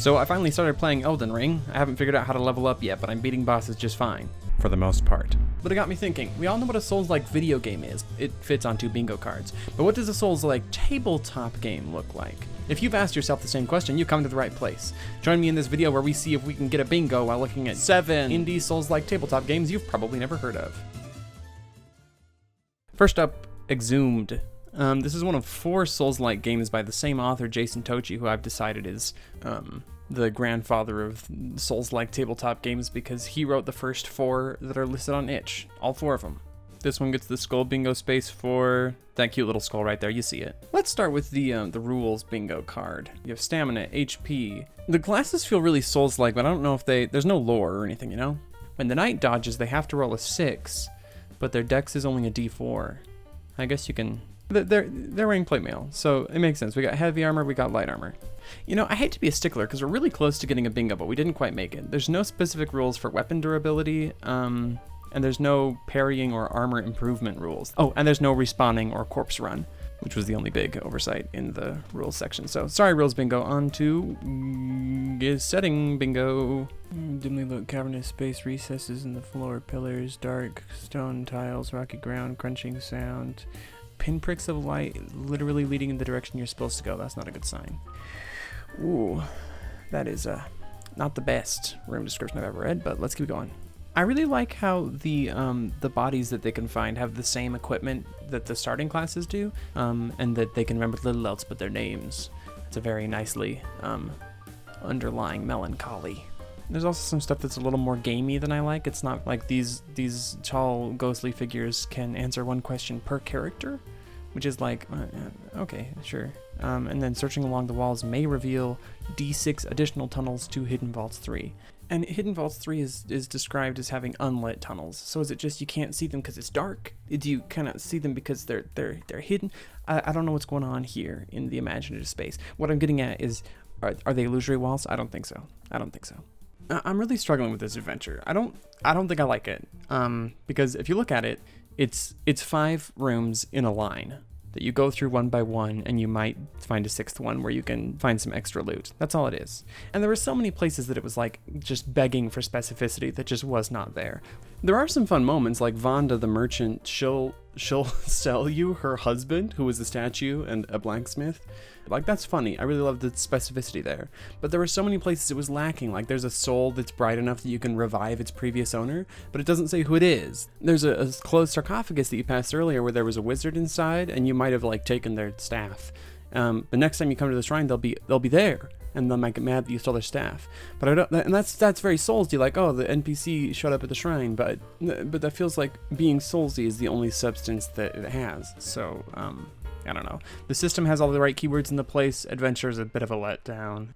So I finally started playing Elden Ring. I haven't figured out how to level up yet, but I'm beating bosses just fine, for the most part. But it got me thinking, we all know what a Souls-like video game is. It fits onto bingo cards. But what does a Souls-like tabletop game look like? If you've asked yourself the same question, you've come to the right place. Join me in this video where we see if we can get a bingo while looking at 7 indie Souls-like tabletop games you've probably never heard of. First up, Exhumed. This is one of 4 Souls-like games by the same author, Jason Tochi, who I've decided is the grandfather of Souls-like tabletop games because he wrote the first 4 that are listed on itch, all 4 of them. This one gets the skull bingo space for that cute little skull right there, you see it. Let's start with the rules bingo card. You have stamina, HP. The classes feel really Souls-like, but I don't know if there's no lore or anything, you know? When the knight dodges, they have to roll a 6, but their dex is only a d4. I guess you can... They're wearing plate mail, so it makes sense. We got heavy armor, we got light armor. You know, I hate to be a stickler because we're really close to getting a bingo, but we didn't quite make it. There's no specific rules for weapon durability, and there's no parrying or armor improvement rules. Oh, and there's no respawning or corpse run, which was the only big oversight in the rules section. So, sorry rules bingo, on to setting bingo. Dimly lit cavernous space, recesses in the floor, pillars, dark stone tiles, rocky ground, crunching sound. Pinpricks of light literally leading in the direction you're supposed to go. That's not a good sign. Ooh, that is not the best room description I've ever read, but let's keep going. I really like how the bodies that they can find have the same equipment that the starting classes do, and that they can remember little else but their names. It's a very nicely underlying melancholy. There's also some stuff that's a little more gamey than I like. It's not like these tall ghostly figures can answer one question per character, which is like, okay, sure. And then searching along the walls may reveal D6 additional tunnels to Hidden Vaults 3. And Hidden Vaults 3 is described as having unlit tunnels. So is it just you can't see them because it's dark? Do you kind of see them because they're hidden? I don't know what's going on here in the imaginative space. What I'm getting at is, are they illusory walls? I don't think so. I'm really struggling with this adventure. I don't think I like it. Because if you look at it, it's 5 rooms in a line that you go through one by one, and you might find a 6th one where you can find some extra loot. That's all it is. And there were so many places that it was like just begging for specificity that just was not there. There are some fun moments, like Vonda the merchant, she'll sell you her husband, who is a statue and a blacksmith. Like, that's funny. I really love the specificity there. But there were so many places it was lacking. Like, there's a soul that's bright enough that you can revive its previous owner, but it doesn't say who it is. There's a closed sarcophagus that you passed earlier where there was a wizard inside, and you might have, like, taken their staff. The next time you come to the shrine, they'll be there, and they might get mad that you stole their staff. But I don't, and that's very Soulsy. Like, oh, the NPC showed up at the shrine, but that feels like being Soulsy is the only substance that it has. So, I don't know. The system has all the right keywords in the place. Adventure is a bit of a letdown.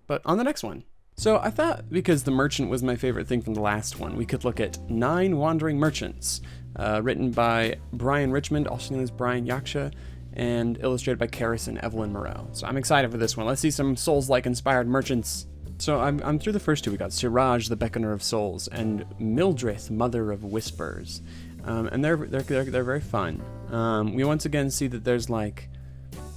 But on the next one. So I thought, because the merchant was my favorite thing from the last one, we could look at 9 Wandering Merchants, written by Brian Richmond, also known as Brian Yaksha, and illustrated by Karis and Evelyn Moreau. So I'm excited for this one. Let's see some Souls-like inspired merchants. So I'm through the first 2. We got Siraj, the Beckoner of Souls, and Mildrith, Mother of Whispers. And they're very fun. We once again see that there's like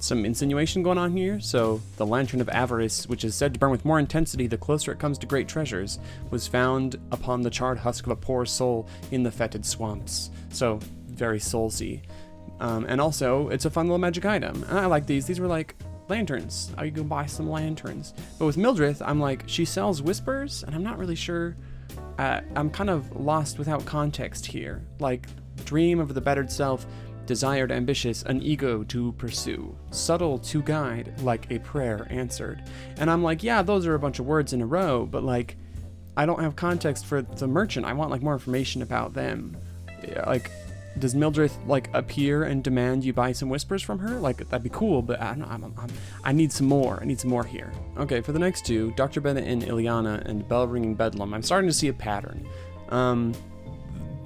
some insinuation going on here. So the Lantern of Avarice, which is said to burn with more intensity the closer it comes to great treasures, was found upon the charred husk of a poor soul in the fetid swamps. So very soulsy. And also, it's a fun little magic item. And I like these. These were like lanterns. You can buy some lanterns. But with Mildrith, I'm like, she sells whispers, and I'm not really sure. I'm kind of lost without context here. Like, dream of the bettered self, desired ambitious, an ego to pursue, subtle to guide, like a prayer answered. And I'm like, yeah, those are a bunch of words in a row, but like, I don't have context for the merchant. I want like more information about them. Like, does Mildrith like appear and demand you buy some whispers from her? Like, that'd be cool, but I need some more. I need some more here. Okay, for the next 2, Dr. Bennett and Ileana and Bell Ringing Bedlam, I'm starting to see a pattern.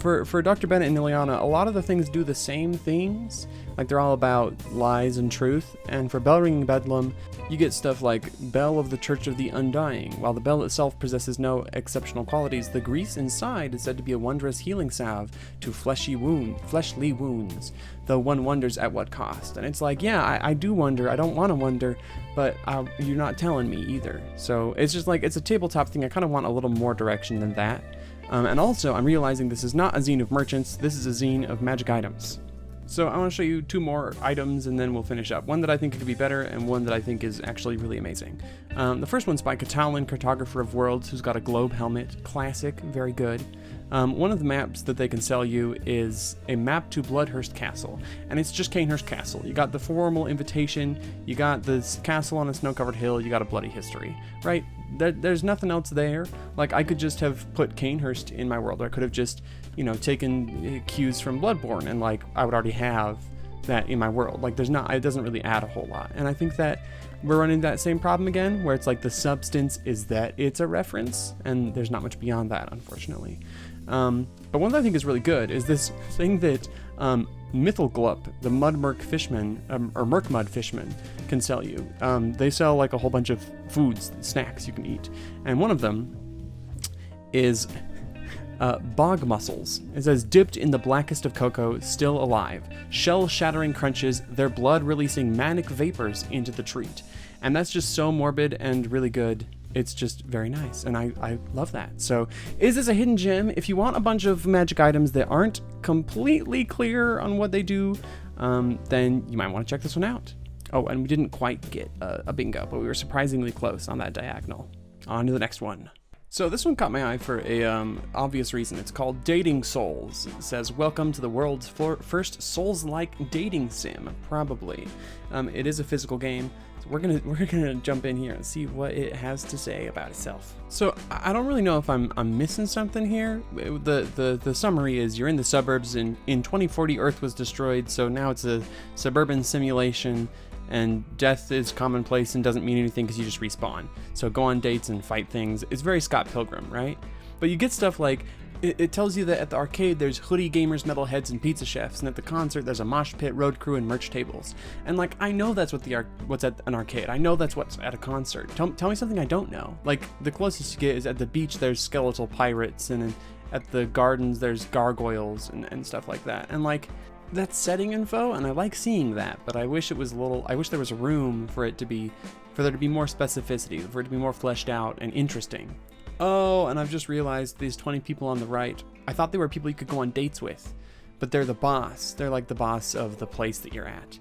for Dr. Bennett and Ileana, a lot of the things do the same things. Like, they're all about lies and truth. And for Bell Ringing Bedlam, you get stuff like Bell of the Church of the Undying. While the bell itself possesses no exceptional qualities, the grease inside is said to be a wondrous healing salve to fleshly wounds, though one wonders at what cost. And it's like, yeah, I do wonder. I don't want to wonder, but you're not telling me either. So it's just like, it's a tabletop thing. I kind of want a little more direction than that. And also, I'm realizing this is not a zine of merchants. This is a zine of magic items. So I want to show you 2 more items and then we'll finish up. One that I think could be better and one that I think is actually really amazing. The first one's by Catalan, Cartographer of Worlds, who's got a globe helmet. Classic, very good. One of the maps that they can sell you is a map to Bloodhurst Castle, and it's just Canehurst Castle. You got the formal invitation, you got this castle on a snow-covered hill, you got a bloody history, right? There's nothing else there. Like, I could just have put Canehurst in my world, or I could have just, taken cues from Bloodborne, and like, I would already have that in my world. Like, it doesn't really add a whole lot. And I think that we're running that same problem again, where it's like the substance is that it's a reference, and there's not much beyond that, unfortunately. But one that I think is really good is this thing that Mythilglup, the Mudmurk Fishman, or Murkmud Fishman, can sell you. They sell like a whole bunch of foods, snacks you can eat, and one of them is bog mussels. It says, dipped in the blackest of cocoa, still alive. Shell-shattering crunches, their blood releasing manic vapors into the treat. And that's just so morbid and really good. It's just very nice, and I love that. So, is this a hidden gem? If you want a bunch of magic items that aren't completely clear on what they do, then you might want to check this one out. Oh, and we didn't quite get a bingo, but we were surprisingly close on that diagonal. On to the next one. So this one caught my eye for a obvious reason. It's called Dating Souls. It says, welcome to the world's first Souls-like dating sim, probably. It is a physical game, so we're gonna jump in here and see what it has to say about itself. So I don't really know if I'm missing something here. The summary is, you're in the suburbs, and in 2040 Earth was destroyed, so now it's a suburban simulation, and death is commonplace and doesn't mean anything because you just respawn. So go on dates and fight things. It's very Scott Pilgrim, right? But you get stuff like, it tells you that at the arcade there's hoodie gamers, metalheads, and pizza chefs, and at the concert there's a mosh pit, road crew, and merch tables. And like, I know that's what's at an arcade. I know that's what's at a concert. Tell me something I don't know. Like, the closest you get is at the beach there's skeletal pirates, and at the gardens there's gargoyles and stuff like that. And like, that's setting info, and I like seeing that, but I wish there was room for there to be more specificity, for it to be more fleshed out and interesting. Oh, and I've just realized these 20 people on the right, I thought they were people you could go on dates with, but they're the boss. They're like the boss of the place that you're at.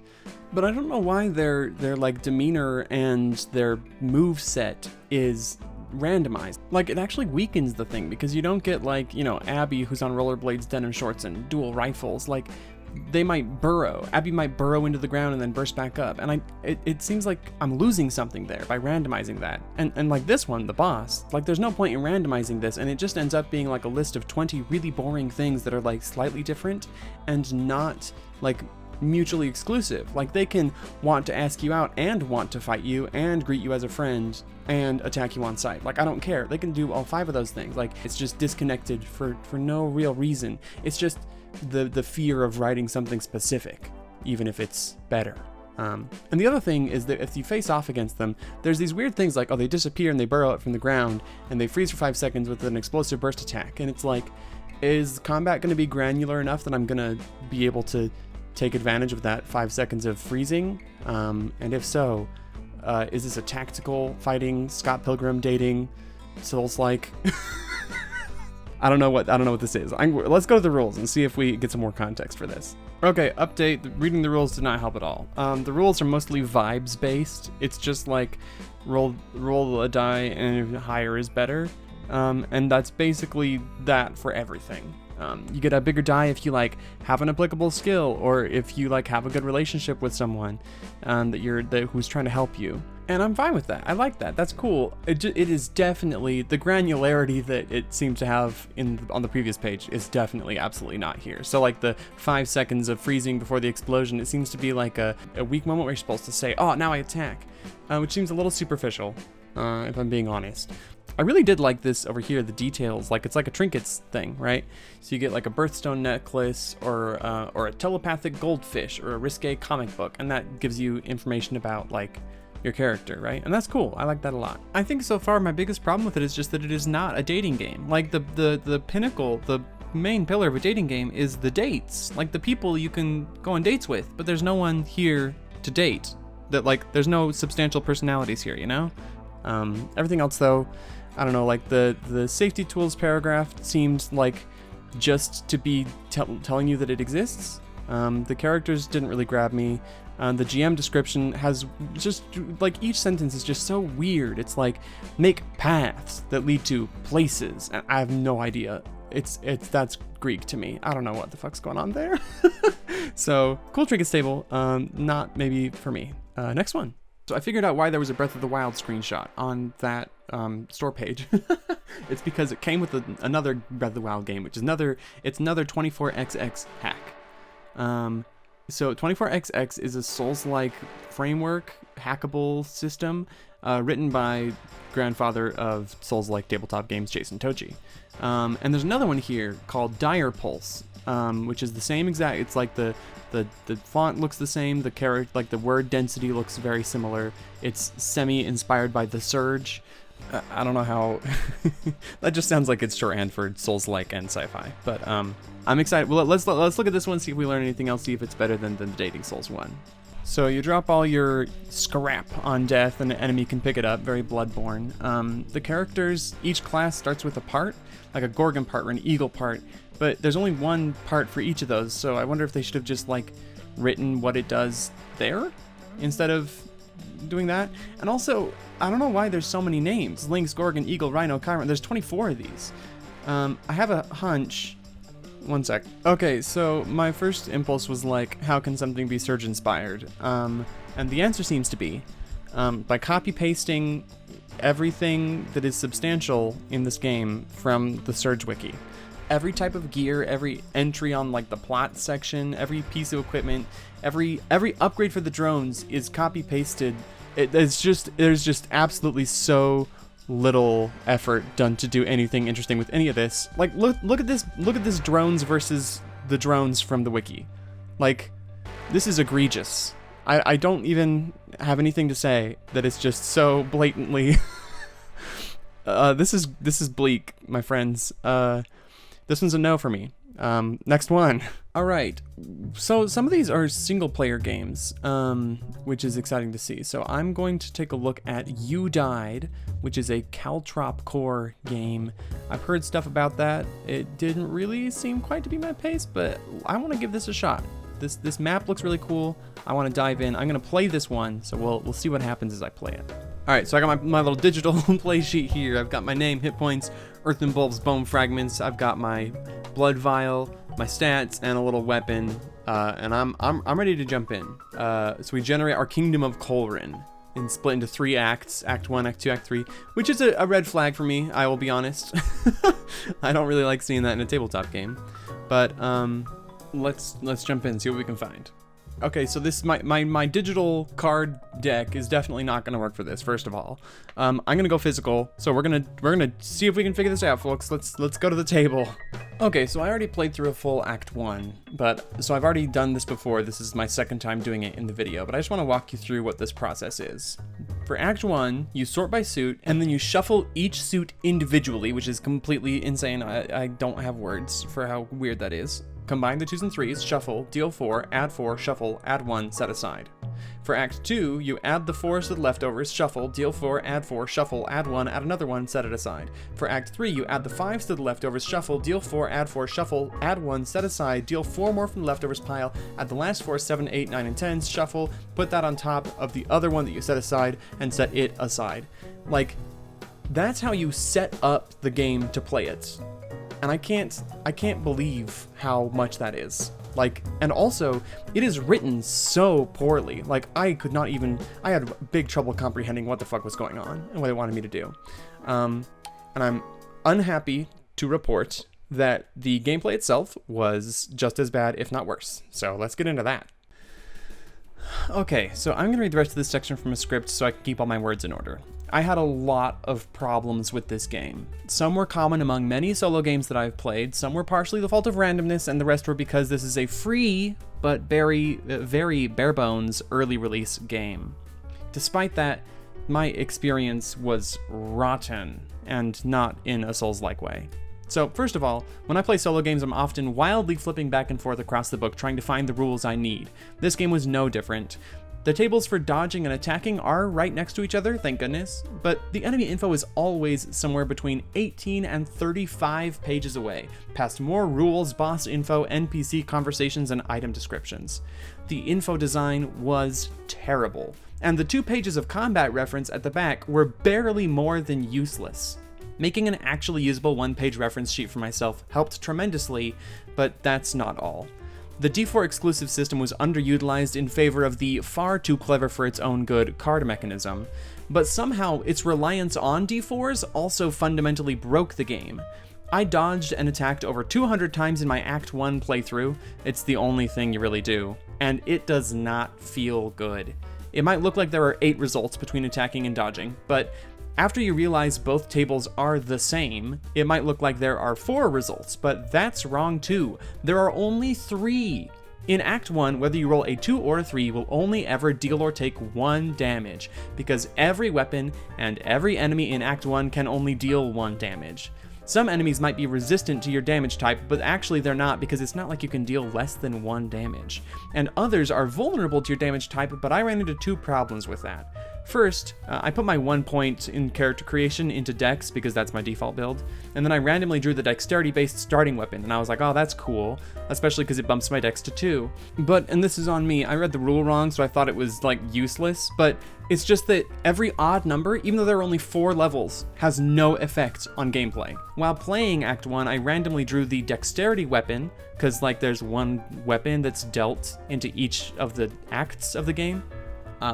But I don't know why their like demeanor and their move set is randomized. Like, it actually weakens the thing, because you don't get like, Abby who's on rollerblades, denim shorts, and dual rifles. Like, they might burrow. Abby might burrow into the ground and then burst back up. And it seems like I'm losing something there by randomizing that. And like this one, the boss, like, there's no point in randomizing this, and it just ends up being like a list of 20 really boring things that are like slightly different and not like mutually exclusive. Like, they can want to ask you out and want to fight you and greet you as a friend and attack you on sight. Like, I don't care. They can do all 5 of those things. Like, it's just disconnected for no real reason. It's just the fear of writing something specific, even if it's better. And the other thing is that if you face off against them, there's these weird things like, they disappear and they burrow out from the ground and they freeze for 5 seconds with an explosive burst attack. And it's like, is combat going to be granular enough that I'm going to be able to take advantage of that 5 seconds of freezing? And if so, is this a tactical fighting, Scott Pilgrim dating, Souls-like? I don't know what this is. Let's go to the rules and see if we get some more context for this. Okay, update. Reading the rules did not help at all. The rules are mostly vibes based. It's just like roll a die and higher is better. And that's basically that for everything. You get a bigger die if you like have an applicable skill, or if you like have a good relationship with someone who's trying to help you. And I'm fine with that. I like that. That's cool. It is definitely, the granularity that it seemed to have on the previous page is definitely absolutely not here. So like the 5 seconds of freezing before the explosion, it seems to be like a weak moment where you're supposed to say, oh, now I attack, which seems a little superficial, if I'm being honest. I really did like this over here, the details, like it's like a trinkets thing, right? So you get like a birthstone necklace or a telepathic goldfish or a risque comic book, and that gives you information about like your character, right? And that's cool. I like that a lot. I think so far my biggest problem with it is just that it is not a dating game. Like the pinnacle, the main pillar of a dating game is the dates, like the people you can go on dates with, but there's no one here to date. That like there's no substantial personalities here, you know? Everything else though, I don't know, like the safety tools paragraph seemed like just to be telling you that it exists. The characters didn't really grab me. The GM description has just like each sentence is just so weird. It's like make paths that lead to places, and I have no idea. That's Greek to me. I don't know what the fuck's going on there. So cool trinket stable, not maybe for me. Next one. So I figured out why there was a Breath of the Wild screenshot on that store page. It's because it came with another Breath of the Wild game, which is another 24XX hack. So 24XX is a Souls-like framework hackable system written by grandfather of Souls-like tabletop games, Jason Tochi. And there's another one here called Dire Pulse, which is the same exact. It's like the font looks the same, the character, like the word density looks very similar. It's semi-inspired by The Surge. I don't know how. That just sounds like it's shorthand for Souls-like and sci-fi. But I'm excited. Well, let's look at this one, see if we learn anything else, see if it's better than the Dating Souls one. So you drop all your scrap on death, and an enemy can pick it up. Very Bloodborne. The characters, each class starts with a part, like a Gorgon part or an Eagle part. But there's only one part for each of those, so I wonder if they should have just like written what it does there instead of doing that. And also, I don't know why there's so many names. Lynx, Gorgon, Eagle, Rhino, Chiron. There's 24 of these. I have a hunch. One sec. Okay, so my first impulse was like, how can something be Surge inspired? And the answer seems to be by copy pasting everything that is substantial in this game from the Surge wiki. Every type of gear, every entry on like the plot section, every piece of equipment, every upgrade for the drones is copy pasted. There's just absolutely so little effort done to do anything interesting with any of this. Like look at this drones versus the drones from the wiki. Like this is egregious. I don't even have anything to say that it's just so blatantly this is bleak, my friends. This one's a no for me. Next one. All right. So some of these are single player games, which is exciting to see. So I'm going to take a look at You Died, which is a Caltrop core game. I've heard stuff about that. It didn't really seem quite to be my pace, but I want to give this a shot. This map looks really cool. I want to dive in. I'm going to play this one, so we'll see what happens as I play it. All right, so I got my little digital play sheet here. I've got my name, hit points, earthen bulbs, bone fragments. I've got my blood vial, my stats, and a little weapon. And I'm ready to jump in. So we generate our Kingdom of Colrin and split into 3 acts: Act 1, Act 2, Act 3, which is a red flag for me. I will be honest. I don't really like seeing that in a tabletop game. But let's jump in, see what we can find. Okay, so this my digital card deck is definitely not gonna work for this. First of all, I'm gonna go physical. So we're gonna see if we can figure this out, folks. Let's go to the table. Okay, so I already played through a full Act 1, so I've already done this before. This is my second time doing it in the video, but I just want to walk you through what this process is. For Act 1, you sort by suit, and then you shuffle each suit individually, which is completely insane. I don't have words for how weird that is. Combine the 2s and 3s, shuffle, deal 4, add 4, shuffle, add 1, set aside. For Act 2, you add the 4s to the leftovers, shuffle, deal 4, add 4, shuffle, add 1, add another 1, set it aside. For Act 3, you add the 5s to the leftovers, shuffle, deal 4, add 4, shuffle, add 1, set aside, deal 4 more from the leftovers pile, add the last 4, 7, 8, 9, and 10s, shuffle, put that on top of the other one that you set aside, and set it aside. Like, that's how you set up the game to play it. And I can't believe how much that is. Like, and also, it is written so poorly. Like, I had big trouble comprehending what the fuck was going on and what they wanted me to do. And I'm unhappy to report that the gameplay itself was just as bad, if not worse. So let's get into that. Okay, so I'm gonna read the rest of this section from a script so I can keep all my words in order. I had a lot of problems with this game. Some were common among many solo games that I've played, some were partially the fault of randomness, and the rest were because this is a free, but very bare bones early release game. Despite that, my experience was rotten, and not in a Souls-like way. So first of all, when I play solo games, I'm often wildly flipping back and forth across the book trying to find the rules I need. This game was no different. The tables for dodging and attacking are right next to each other, thank goodness, but the enemy info is always somewhere between 18 and 35 pages away, past more rules, boss info, NPC conversations, and item descriptions. The info design was terrible, and the 2 pages of combat reference at the back were barely more than useless. Making an actually usable 1-page reference sheet for myself helped tremendously, but that's not all. The D4 exclusive system was underutilized in favor of the far too clever for its own good card mechanism, but somehow its reliance on D4s also fundamentally broke the game. I dodged and attacked over 200 times in my Act 1 playthrough, it's the only thing you really do, and it does not feel good. It might look like there are 8 results between attacking and dodging, but after you realize both tables are the same, it might look like there are 4 results, but that's wrong too. There are only 3. In Act 1, whether you roll a 2 or a 3, you will only ever deal or take 1 damage, because every weapon and every enemy in Act 1 can only deal 1 damage. Some enemies might be resistant to your damage type, but actually they're not, because it's not like you can deal less than 1 damage. And others are vulnerable to your damage type, but I ran into 2 problems with that. First, I put my 1 point in character creation into Dex because that's my default build, and then I randomly drew the dexterity-based starting weapon, and I was like, oh, that's cool, especially because it bumps my dex to 2. But, and this is on me, I read the rule wrong, so I thought it was, like, useless, but it's just that every odd number, even though there are only 4 levels, has no effect on gameplay. While playing Act 1, I randomly drew the dexterity weapon, because, like, there's 1 weapon that's dealt into each of the acts of the game.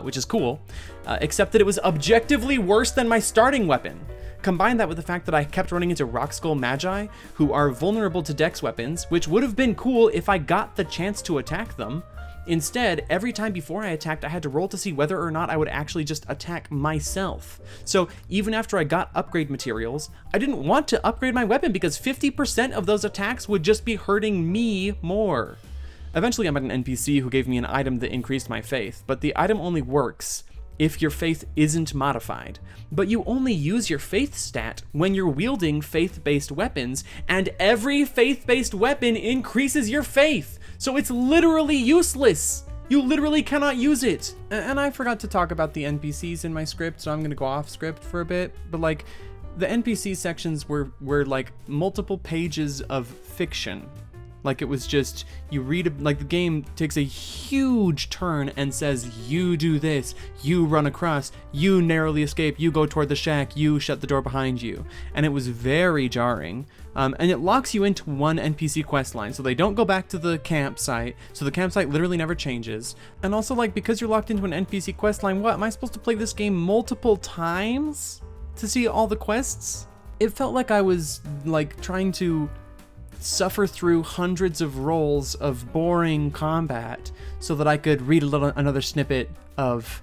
Which is cool, except that it was objectively worse than my starting weapon. Combine that with the fact that I kept running into Rock Skull Magi, who are vulnerable to dex weapons, which would have been cool if I got the chance to attack them. Instead, every time before I attacked, I had to roll to see whether or not I would actually just attack myself. So even after I got upgrade materials, I didn't want to upgrade my weapon because 50% of those attacks would just be hurting me more. Eventually I met an NPC who gave me an item that increased my faith, but the item only works if your faith isn't modified. But you only use your faith stat when you're wielding faith-based weapons, and every faith-based weapon increases your faith, so it's literally useless. You literally cannot use it. And I forgot to talk about the NPCs in my script, so I'm gonna go off script for a bit, but like, the NPC sections were like multiple pages of fiction. Like, it was just, you read, like, the game takes a huge turn and says, you do this, you run across, you narrowly escape, you go toward the shack, you shut the door behind you. And it was very jarring. And it locks you into one NPC quest line, so they don't go back to the campsite, so the campsite literally never changes. And also, like, because you're locked into an NPC quest line, what, am I supposed to play this game multiple times to see all the quests? It felt like I was, like, trying to suffer through hundreds of rolls of boring combat so that I could read another snippet of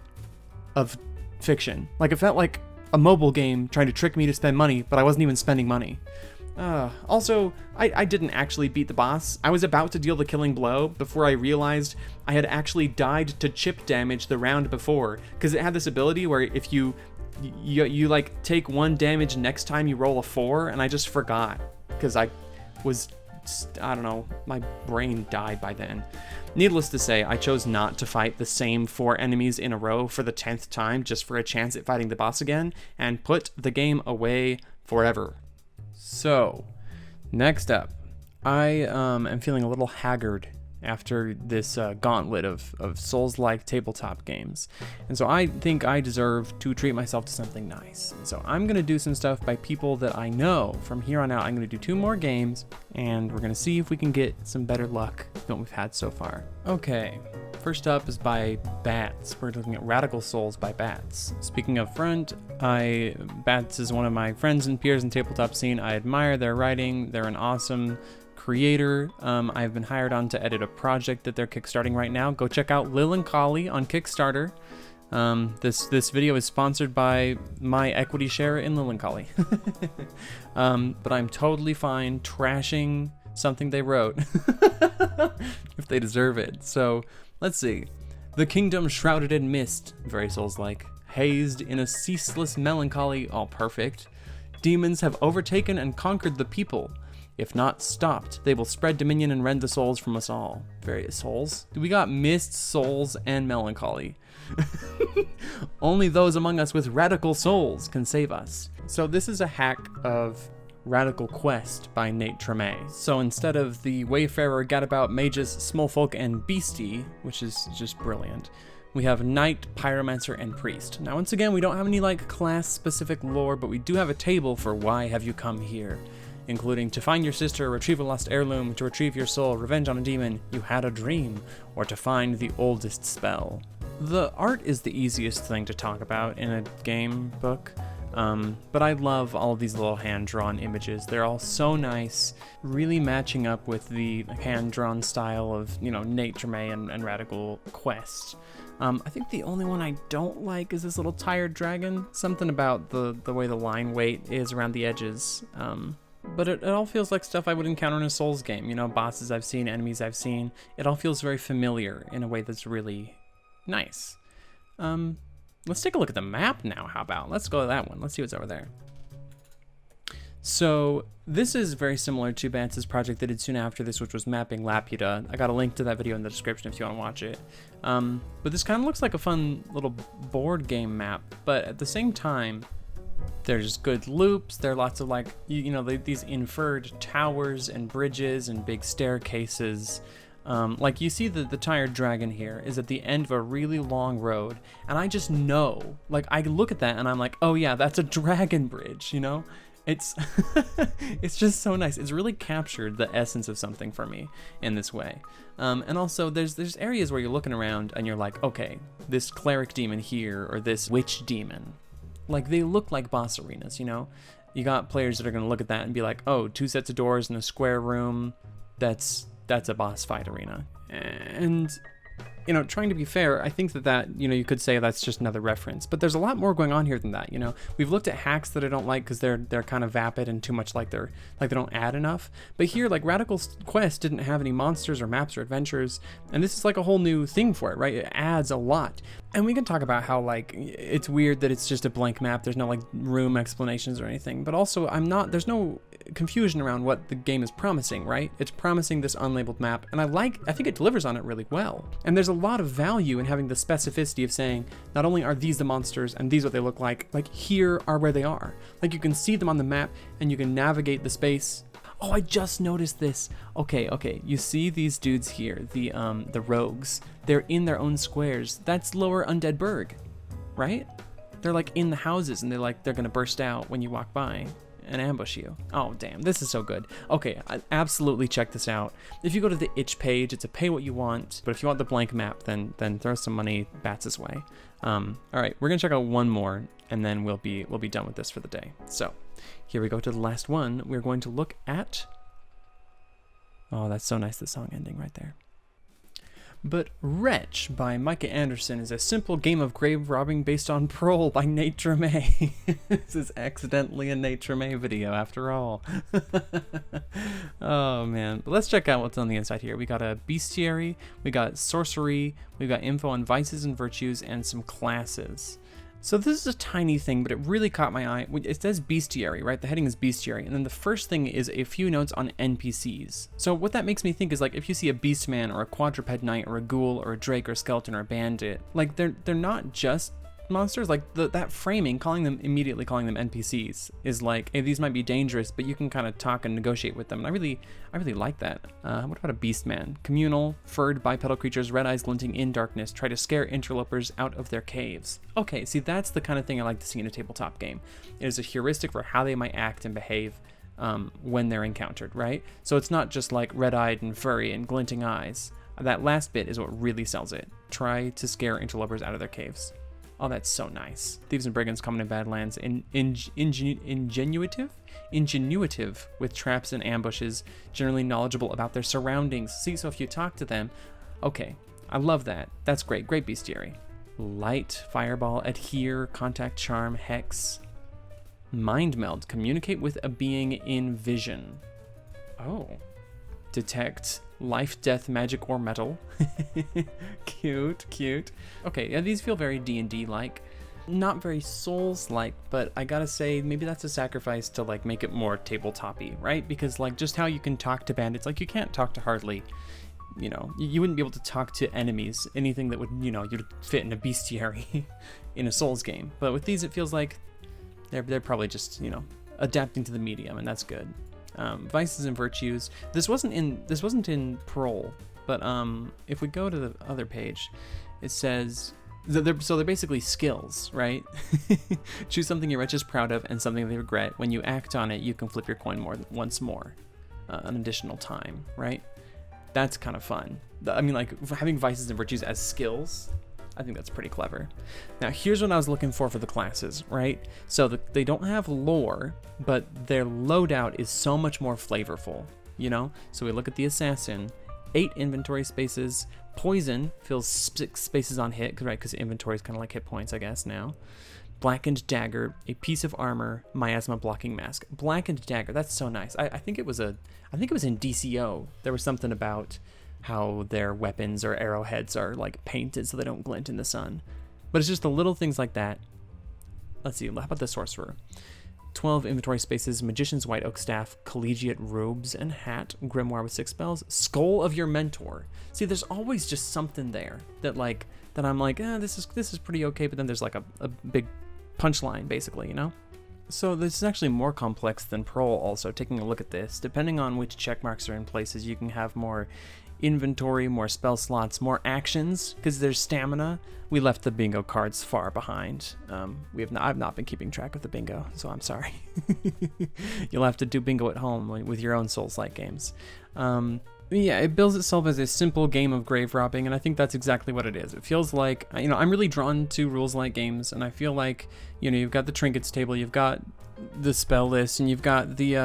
fiction. Like, it felt like a mobile game trying to trick me to spend money, but I wasn't even spending money. Also, I didn't actually beat the boss. I was about to deal the killing blow before I realized I had actually died to chip damage the round before, because it had this ability where if you like take 1 damage next time you roll a 4, and I just forgot because I don't know, my brain died by then. Needless to say, I chose not to fight the same 4 enemies in a row for the 10th time just for a chance at fighting the boss again, and put the game away forever. So, next up, I am feeling a little haggard after this gauntlet of Souls-like tabletop games. And so I think I deserve to treat myself to something nice. So I'm going to do some stuff by people that I know. From here on out, I'm going to do 2 more games, and we're going to see if we can get some better luck than what we've had so far. Okay, first up is by Bats. We're looking at Radikal Souls by Bats. Speaking of front, Bats is one of my friends and peers in tabletop scene. I admire their writing. They're an awesome creator. I've been hired on to edit a project that they're kickstarting right now. Go check out Lil and Collie on Kickstarter. This video is sponsored by my equity share in Lilancolly. But I'm totally fine trashing something they wrote if they deserve it. So let's see. The kingdom shrouded in mist, very Souls-like, hazed in a ceaseless melancholy, all perfect. Demons have overtaken and conquered the people. If not stopped, they will spread dominion and rend the souls from us all. Various souls. We got mist, souls, and melancholy. Only those among us with radical souls can save us. So this is a hack of Radical Quest by Nate Tremay. So instead of the Wayfarer, Gadabout, Mages, Smallfolk, and Beastie, which is just brilliant, we have Knight, Pyromancer, and Priest. Now once again, we don't have any like class-specific lore, but we do have a table for why have you come here, including to find your sister, retrieve a lost heirloom, to retrieve your soul, revenge on a demon, you had a dream, or to find the oldest spell. The art is the easiest thing to talk about in a game book, but I love all of these little hand-drawn images. They're all so nice, really matching up with the hand-drawn style of, you know, Nate Tremay and Radical Quest. I think the only one I don't like is this little tired dragon. Something about the way the line weight is around the edges. But it all feels like stuff I would encounter in a Souls game. You know, bosses I've seen, enemies I've seen. It all feels very familiar in a way that's really nice. Let's take a look at the map now, how about? Let's go to that one. Let's see what's over there. So this is very similar to Bantz's project they did soon after this, which was mapping Laputa. I got a link to that video in the description if you want to watch it. But this kind of looks like a fun little board game map, but at the same time, there's good loops. There are lots of like, you know, these inferred towers and bridges and big staircases. Like you see the tired dragon here is at the end of a really long road, and I just know, like I look at that and I'm like, oh yeah, that's a dragon bridge, you know? It's it's just so nice. It's really captured the essence of something for me in this way. And also there's areas where you're looking around and you're like, okay, this cleric demon here or this witch demon, like they look like boss arenas, you know? You got players that are gonna look at that and be like, oh, 2 sets of doors in a square room, that's a boss fight arena. And, you know, trying to be fair, I think that, you know, you could say that's just another reference, but there's a lot more going on here than that, you know? We've looked at hacks that I don't like because they're kind of vapid and too much like they don't add enough. But here, like Radical Quest didn't have any monsters or maps or adventures, and this is like a whole new thing for it, right? It adds a lot. And we can talk about how like it's weird that it's just a blank map. There's no like room explanations or anything, but also there's no confusion around what the game is promising, right? It's promising this unlabeled map, and I think it delivers on it really well. And there's a lot of value in having the specificity of saying, not only are these the monsters and these what they look like here are where they are. Like you can see them on the map and you can navigate the space. Oh, I just noticed this. Okay, you see these dudes here, the rogues. They're in their own squares. That's Lower Undead Burg, right? They're like in the houses and they're gonna burst out when you walk by and ambush you. Oh damn, this is so good. Okay, absolutely check this out. If you go to the itch page, it's a pay what you want, but if you want the blank map, then throw some money Bats' way. All right, we're gonna check out one more and then we'll be done with this for the day. So here we go to the last one. We're going to look at, oh, that's so nice, the song ending right there. But Wretch by Micah Anderson is a simple game of grave robbing based on Prole by Nate Tremay. This is accidentally a Nate Tremay video after all. Oh man, but let's check out what's on the inside here. We got a bestiary, we got sorcery, we got info on vices and virtues, and some classes. So this is a tiny thing, but it really caught my eye. It says bestiary, right? The heading is bestiary. And then the first thing is a few notes on NPCs. So what that makes me think is like if you see a beastman or a quadruped knight or a ghoul or a drake or a skeleton or a bandit, like they're not just monsters. Like that framing, immediately calling them NPCs is like, hey, these might be dangerous, but you can kind of talk and negotiate with them. And I really like that. What about a beastman? Communal, furred bipedal creatures, red eyes glinting in darkness, try to scare interlopers out of their caves. Okay, see, that's the kind of thing I like to see in a tabletop game. It is a heuristic for how they might act and behave when they're encountered, right? So it's not just like red-eyed and furry and glinting eyes. That last bit is what really sells it. Try to scare interlopers out of their caves. Oh, that's so nice. Thieves and brigands common in Badlands. Ingenuitive with traps and ambushes, generally knowledgeable about their surroundings. See, so if you talk to them, okay, I love that. That's great. Great bestiary. Light, Fireball, Adhere, Contact Charm, Hex, Mind Meld, communicate with a being in vision. Oh. Detect life, death, magic, or metal. Cute, cute. Okay, yeah, these feel very D&D-like. Not very Souls-like, but I gotta say, maybe that's a sacrifice to, like, make it more tabletop-y, right? Because, like, just how you can talk to bandits, like, you can't talk to hardly, you know, you wouldn't be able to talk to enemies, anything that would, you know, you'd fit in a bestiary in a Souls game. But with these, it feels like they're probably just, you know, adapting to the medium, and that's good. Vices and virtues. This wasn't in Parole, but if we go to the other page, it says they're basically skills, right? Choose something your Wretch is proud of and something they regret. When you act on it, you can flip your coin once more, an additional time, right? That's kind of fun. I mean, like, having vices and virtues as skills, I think that's pretty clever. Now, here's what I was looking for the classes, right? So they don't have lore, but their loadout is so much more flavorful, you know? So we look at the Assassin, 8 inventory spaces. Poison fills 6 spaces on hit, right? Because inventory is kind of like hit points, I guess, now. Blackened Dagger, a piece of armor, miasma blocking mask. Blackened Dagger, that's so nice. I think it was in DCO. There was something about how their weapons or arrowheads are like painted so they don't glint in the sun. But it's just the little things like that. Let's see, how about the Sorcerer? 12 inventory spaces, Magician's White Oak Staff, Collegiate Robes and Hat, Grimoire with 6 spells, Skull of Your Mentor. See, there's always just something there that I'm like, this is pretty okay, but then there's like a big punchline, basically, you know? So this is actually more complex than Parole also, taking a look at this. Depending on which check marks are in places, you can have more inventory, more spell slots, more actions, because there's stamina. We left the bingo cards far behind. I've not been keeping track of the bingo, so I'm sorry. You'll have to do bingo at home with your own Souls-like games. Yeah, it bills itself as a simple game of grave robbing, and I think that's exactly what it is. It feels like, you know, I'm really drawn to rules-like games, and I feel like, you know, you've got the trinkets table, you've got the spell list, and you've got the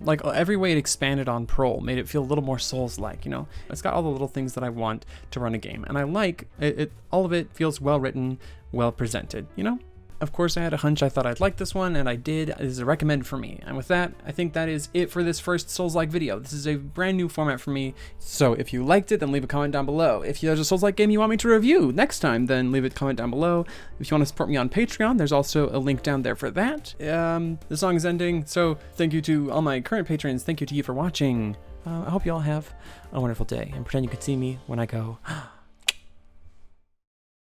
like every way it expanded on Parole made it feel a little more Souls-like, you know. It's got all the little things that I want to run a game, and I like it. All of it feels well written, well presented, you know. Of course, I had a hunch I thought I'd like this one, and I did. It is a recommend for me. And with that, I think that is it for this first Souls-like video. This is a brand new format for me, so if you liked it, then leave a comment down below. If there's a Souls-like game you want me to review next time, then leave a comment down below. If you want to support me on Patreon, there's also a link down there for that. The song is ending, so thank you to all my current patrons. Thank you to you for watching. I hope you all have a wonderful day, and pretend you can see me when I go...